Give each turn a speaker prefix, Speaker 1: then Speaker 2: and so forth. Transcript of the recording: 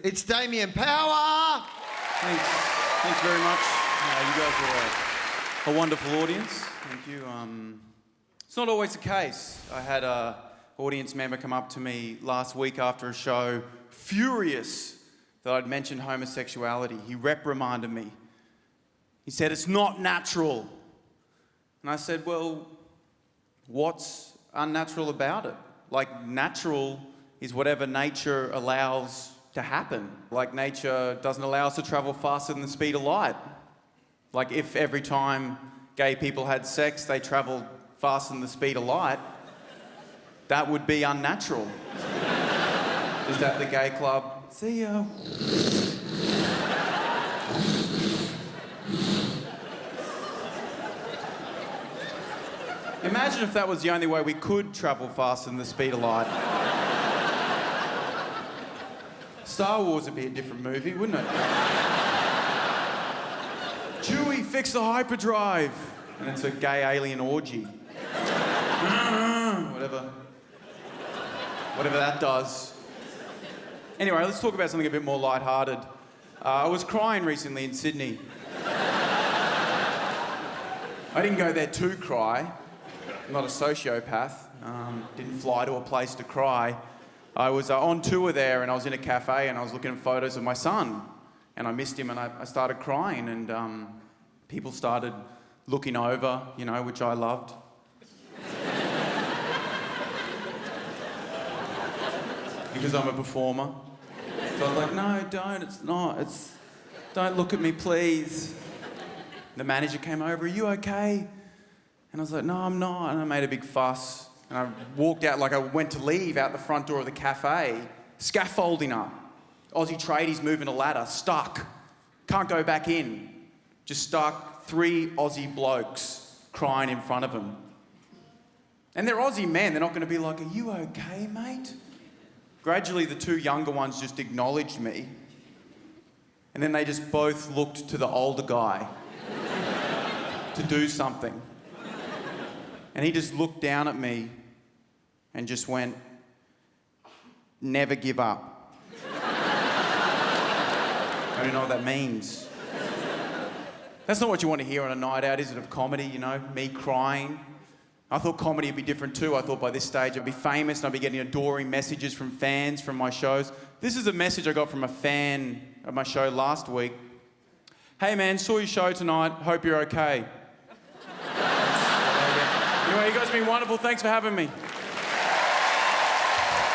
Speaker 1: It's Damien Power!
Speaker 2: Thanks very much. You guys are a wonderful audience. Thank you. It's not always the case. I had an audience member come up to me last week after a show, furious that I'd mentioned homosexuality. He reprimanded me. He said, "It's not natural." And I said, well, what's unnatural about it? Like, natural is whatever nature allows to happen. Like, nature doesn't allow us to travel faster than the speed of light. Like, if every time gay people had sex, they travelled faster than the speed of light, that would be unnatural. Just at the gay club, see ya. Imagine if that was the only way we could travel faster than the speed of light. Star Wars would be a different movie, wouldn't it? Chewie, fix the hyperdrive. And it's a gay alien orgy. Whatever that does. Anyway, let's talk about something a bit more lighthearted. I was crying recently in Sydney. I didn't go there to cry. I'm not a sociopath. Didn't fly to a place to cry. I was on tour there and I was in a cafe and I was looking at photos of my son and I missed him and I started crying and people started looking over, you know, which I loved. Because I'm a performer. So I was like, no, don't, it's not, don't look at me, please. The manager came over, "Are you okay?" And I was like, "No, I'm not." And I made a big fuss. And I walked out like I went to leave out the front door of the cafe, scaffolding up. Aussie tradies moving a ladder, stuck. Can't go back in. Just stuck, 3 Aussie blokes crying in front of them. And they're Aussie men, they're not going to be like, "Are you okay, mate?" Gradually, the 2 younger ones just acknowledged me. And then they just both looked to the older guy to do something. And he just looked down at me and just went, "Never give up." I don't know what that means. That's not what you want to hear on a night out, is it, of comedy, you know, me crying. I thought comedy would be different too. I thought by this stage I'd be famous and I'd be getting adoring messages from fans from my shows. This is a message I got from a fan of my show last week. "Hey man, saw your show tonight, hope you're okay." Anyway, you guys have been wonderful. Thanks for having me.